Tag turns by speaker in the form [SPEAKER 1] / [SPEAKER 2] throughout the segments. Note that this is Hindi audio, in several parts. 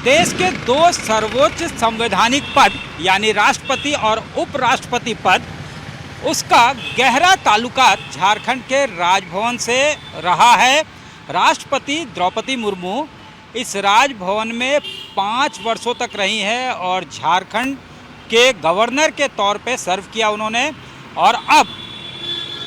[SPEAKER 1] देश के दो सर्वोच्च संवैधानिक पद यानी राष्ट्रपति और उपराष्ट्रपति पद, उसका गहरा ताल्लुकात झारखंड के राजभवन से रहा है। राष्ट्रपति द्रौपदी मुर्मू इस राजभवन में 5 वर्षों तक रही हैं और झारखंड के गवर्नर के तौर पे सर्व किया उन्होंने। और अब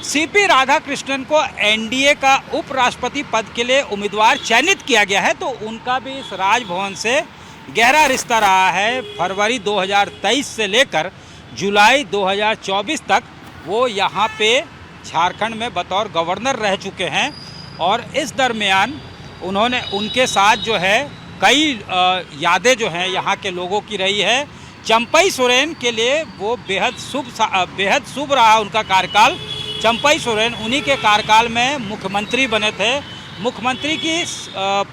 [SPEAKER 1] सीपी राधाकृष्णन को एनडीए का उपराष्ट्रपति पद के लिए उम्मीदवार चयनित किया गया है, तो उनका भी इस राजभवन से गहरा रिश्ता रहा है। फरवरी 2023 से लेकर जुलाई 2024 तक वो यहाँ पे झारखंड में बतौर गवर्नर रह चुके हैं और इस दरमियान उन्होंने उनके साथ जो है कई यादें जो हैं यहाँ के लोगों की रही है। चंपई सोरेन के लिए वो बेहद शुभ रहा उनका कार्यकाल। चंपई सोरेन उन्हीं के कार्यकाल में मुख्यमंत्री बने थे। मुख्यमंत्री की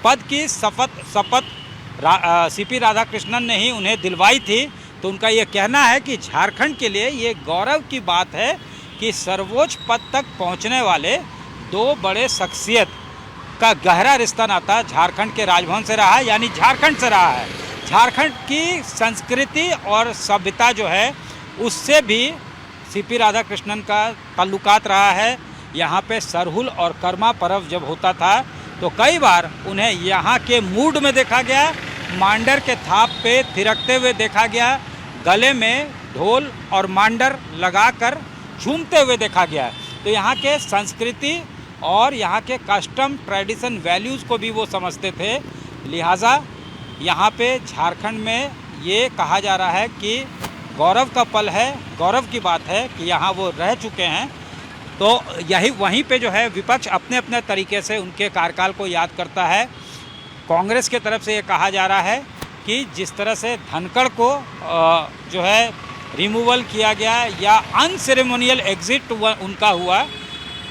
[SPEAKER 1] पद की शपथ सीपी राधाकृष्णन ने ही उन्हें दिलवाई थी। तो उनका ये कहना है कि झारखंड के लिए ये गौरव की बात है कि सर्वोच्च पद तक पहुंचने वाले दो बड़े शख्सियत का गहरा रिश्ता नाता झारखंड के राजभवन से रहा है, यानी झारखंड से रहा है। झारखंड की संस्कृति और सभ्यता जो है उससे भी सीपी राधाकृष्णन का ताल्लुकात रहा है। यहाँ पे सरहुल और कर्मा पर्व जब होता था तो कई बार उन्हें यहाँ के मूड में देखा गया, मांडर के थाप पे थिरकते हुए देखा गया, गले में ढोल और मांडर लगाकर झूमते हुए देखा गया। तो यहाँ के संस्कृति और यहाँ के कस्टम ट्रेडिशन वैल्यूज़ को भी वो समझते थे। लिहाजा यहाँ पे झारखंड में ये कहा जा रहा है कि गौरव का पल है, गौरव की बात है कि यहाँ वो रह चुके हैं। तो यही वहीं पे जो है विपक्ष अपने अपने तरीके से उनके कार्यकाल को याद करता है। कांग्रेस के तरफ से ये कहा जा रहा है कि जिस तरह से धनखड़ को जो है रिमूवल किया गया या अनसेरेमोनियल एग्जिट उनका हुआ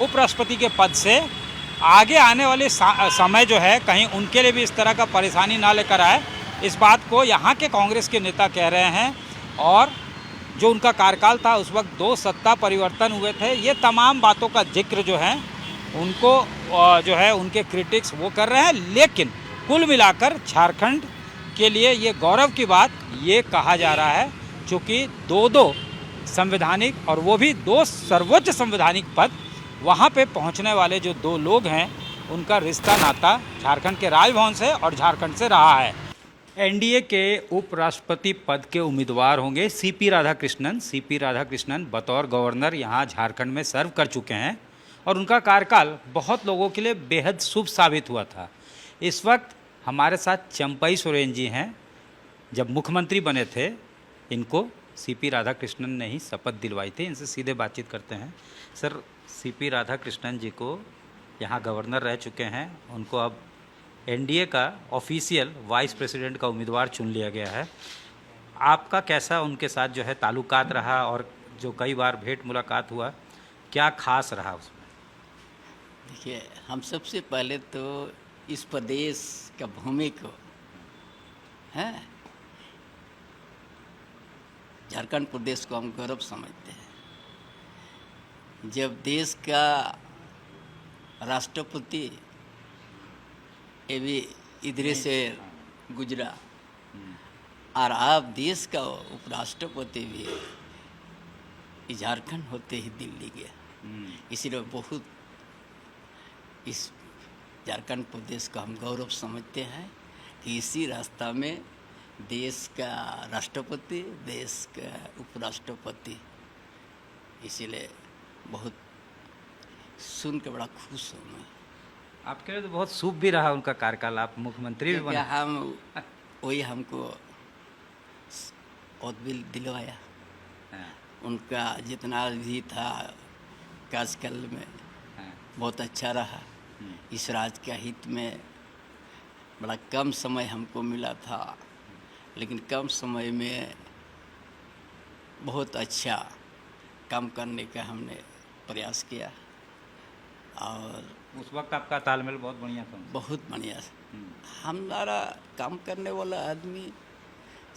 [SPEAKER 1] उपराष्ट्रपति के पद से, आगे आने वाले समय जो है कहीं उनके लिए भी इस तरह का परेशानी ना लेकर आए, इस बात को यहाँ के कांग्रेस के नेता कह रहे हैं। और जो उनका कार्यकाल था उस वक्त 2 सत्ता परिवर्तन हुए थे, ये तमाम बातों का जिक्र जो है उनको जो है उनके क्रिटिक्स वो कर रहे हैं। लेकिन कुल मिलाकर झारखंड के लिए ये गौरव की बात ये कहा जा रहा है, चूँकि दो संवैधानिक और वो भी 2 सर्वोच्च संवैधानिक पद, वहाँ पे पहुँचने वाले जो 2 लोग हैं उनका रिश्ता नाता झारखंड के राजभवन से और झारखंड से रहा है। एनडीए के उपराष्ट्रपति पद के उम्मीदवार होंगे सीपी राधाकृष्णन। सीपी राधाकृष्णन बतौर गवर्नर यहाँ झारखंड में सर्व कर चुके हैं और उनका कार्यकाल बहुत लोगों के लिए बेहद शुभ साबित हुआ था। इस वक्त हमारे साथ चंपई सोरेन जी हैं। जब मुख्यमंत्री बने थे इनको सीपी राधाकृष्णन ने ही शपथ दिलवाई थी। इनसे सीधे बातचीत करते हैं। सर, सीपी राधाकृष्णन जी को यहाँ गवर्नर रह चुके हैं, उनको अब एनडीए का ऑफिशियल वाइस प्रेसिडेंट का उम्मीदवार चुन लिया गया है। आपका कैसा उनके साथ जो है ताल्लुकात रहा और जो कई बार भेंट मुलाकात हुआ, क्या खास रहा उसमें?
[SPEAKER 2] देखिए, हम सबसे पहले तो इस प्रदेश का भूमि को है झारखंड प्रदेश को हम गौरव समझते हैं। जब देश का राष्ट्रपति ये भी इधर से गुजरा और अब देश का उपराष्ट्रपति भी झारखंड होते ही दिल्ली गया। इसीलिए बहुत इस झारखंड प्रदेश का हम गौरव समझते हैं कि इसी रास्ता में देश का राष्ट्रपति, देश का उपराष्ट्रपति, इसीलिए बहुत सुन के बड़ा खुश हूँ मैं।
[SPEAKER 1] आपके लिए तो बहुत शुभ भी रहा उनका कार्यकाल, आप मुख्यमंत्री भी बने।
[SPEAKER 2] हम वही हमको और भी दिलवाया। उनका जितना भी था कार्यकाल में बहुत अच्छा रहा। इस राज्य के हित में बड़ा कम समय हमको मिला था, लेकिन कम समय में बहुत अच्छा काम करने का हमने प्रयास किया और
[SPEAKER 1] उस वक्त आपका तालमेल बहुत बढ़िया था।
[SPEAKER 2] बहुत बढ़िया। हमारा काम करने वाला आदमी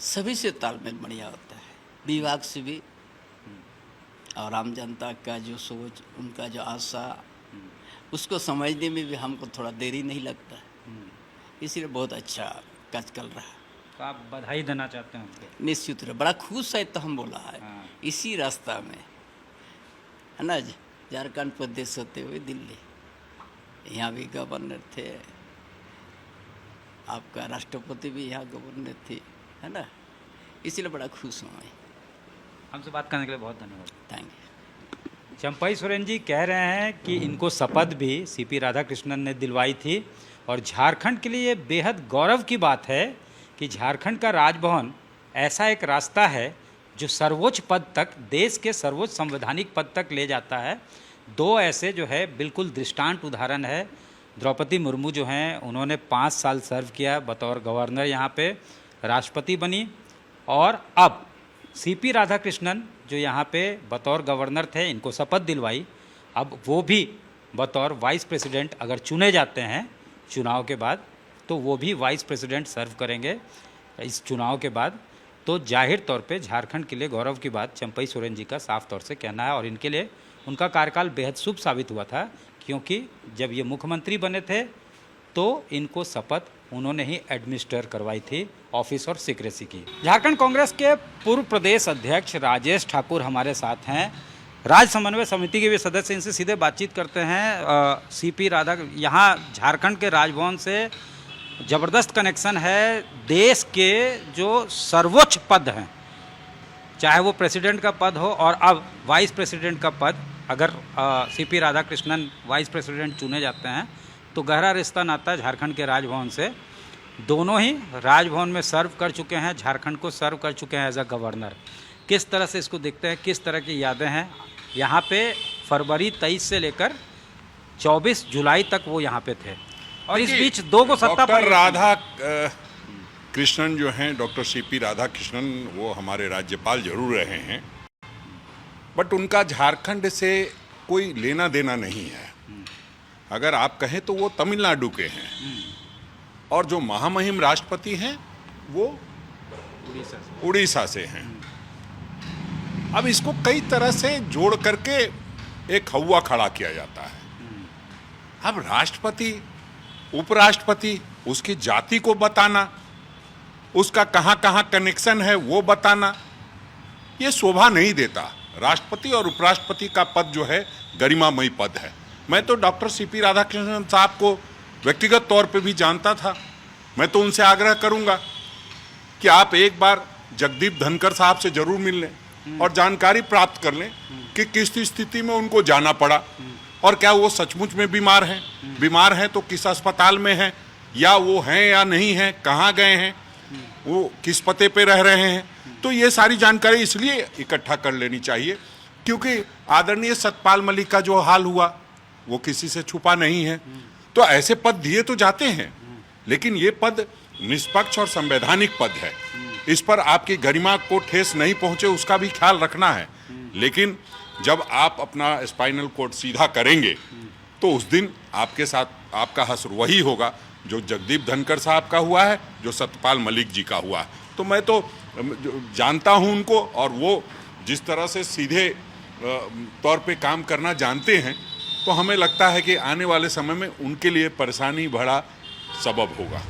[SPEAKER 2] सभी से तालमेल बढ़िया होता है, विभाग से भी और आम जनता का जो सोच, उनका जो आशा, उसको समझने में भी हमको थोड़ा देरी नहीं लगता है। इसीलिए बहुत अच्छा कार्यकाल रहा।
[SPEAKER 1] तो आप बधाई देना चाहते हैं उनको?
[SPEAKER 2] निश्चित रूप बड़ा खुश है तो हम बोला है।
[SPEAKER 1] हाँ।
[SPEAKER 2] इसी रास्ता में है ना, झारखंड प्रदेश होते हुए दिल्ली, यहाँ भी गवर्नर थे, आपका राष्ट्रपति भी यहाँ गवर्नर थे, है ना, इसीलिए बड़ा खुश हूँ मैं।
[SPEAKER 1] हमसे बात करने के लिए बहुत धन्यवाद।
[SPEAKER 2] Thank you.
[SPEAKER 1] चंपई सोरेन जी कह रहे हैं कि इनको शपथ भी सीपी राधाकृष्णन ने दिलवाई थी और झारखंड के लिए ये बेहद गौरव की बात है कि झारखंड का राजभवन ऐसा एक रास्ता है जो सर्वोच्च पद तक, देश के सर्वोच्च संवैधानिक पद तक ले जाता है। दो ऐसे जो है बिल्कुल दृष्टांत उदाहरण है। द्रौपदी मुर्मू जो हैं उन्होंने 5 साल सर्व किया बतौर गवर्नर, यहाँ पे राष्ट्रपति बनी, और अब सीपी राधाकृष्णन जो यहाँ पे बतौर गवर्नर थे, इनको शपथ दिलवाई। अब वो भी बतौर वाइस प्रेसिडेंट अगर चुने जाते हैं चुनाव के बाद, तो वो भी वाइस प्रेसिडेंट सर्व करेंगे इस चुनाव के बाद। तो जाहिर तौर पे झारखंड के लिए गौरव की बात चंपई सोरेन जी का साफ तौर से कहना है, और इनके लिए उनका कार्यकाल बेहद शुभ साबित हुआ था, क्योंकि जब ये मुख्यमंत्री बने थे तो इनको शपथ उन्होंने ही एडमिनिस्टर करवाई थी, ऑफिस और सीक्रेसी की। झारखंड कांग्रेस के पूर्व प्रदेश अध्यक्ष राजेश ठाकुर हमारे साथ हैं, राज्य समन्वय समिति के भी सदस्य। इनसे सीधे बातचीत करते हैं। सीपी राधा, यहाँ झारखंड के राजभवन से ज़बरदस्त कनेक्शन है। देश के जो सर्वोच्च पद हैं, चाहे वो प्रेसिडेंट का पद हो और अब वाइस प्रेसिडेंट का पद, अगर सीपी राधाकृष्णन वाइस प्रेसिडेंट चुने जाते हैं तो गहरा रिश्ता नाता झारखंड के राजभवन से। दोनों ही राजभवन में सर्व कर चुके हैं, झारखंड को सर्व कर चुके हैं एज अ गवर्नर। किस तरह से इसको देखते हैं, किस तरह की यादें हैं? यहाँ पे फरवरी 23 से लेकर 24 जुलाई तक वो यहाँ पे थे, और इस बीच दो को सत्ता पर
[SPEAKER 3] डॉक्टर राधा कृष्णन जो हैं, डॉक्टर सीपी राधाकृष्णन, वो हमारे राज्यपाल जरूर रहे हैं, बट उनका झारखंड से कोई लेना देना नहीं है। अगर आप कहें तो वो तमिलनाडु के हैं, और जो महामहिम राष्ट्रपति हैं वो उड़ीसा से हैं। अब इसको कई तरह से जोड़ करके एक हौवा खड़ा किया जाता है। अब राष्ट्रपति, उपराष्ट्रपति, उसकी जाति को बताना, उसका कहाँ कहाँ कनेक्शन है वो बताना, ये शोभा नहीं देता। राष्ट्रपति और उपराष्ट्रपति का पद जो है गरिमामयी पद है। मैं तो डॉक्टर सीपी राधाकृष्णन साहब को व्यक्तिगत तौर पे भी जानता था। मैं तो उनसे आग्रह करूंगा कि आप एक बार जगदीप धनखड़ साहब से जरूर मिल लें और जानकारी प्राप्त कर लें कि किस स्थिति में उनको जाना पड़ा, और क्या वो सचमुच में बीमार हैं तो किस अस्पताल में हैं, या वो हैं या नहीं हैं, कहाँ गए हैं, वो किस पते पे रह रहे हैं। तो ये सारी जानकारी इसलिए इकट्ठा कर लेनी चाहिए क्योंकि आदरणीय सतपाल मलिक का जो हाल हुआ वो किसी से छुपा नहीं है। तो ऐसे पद दिए तो जाते हैं, लेकिन ये पद निष्पक्ष और संवैधानिक पद है। इस पर आपकी गरिमा को ठेस नहीं पहुंचे उसका भी ख्याल रखना है। लेकिन जब आप अपना स्पाइनल कॉर्ड सीधा करेंगे तो उस दिन आपके साथ आपका हश्र वही होगा जो जगदीप धनखड़ साहब का हुआ है, जो सतपाल मलिक जी का हुआ है। तो मैं तो जानता हूं उनको, और वो जिस तरह से सीधे तौर पे काम करना जानते हैं, तो हमें लगता है कि आने वाले समय में उनके लिए परेशानी बड़ा सबब होगा।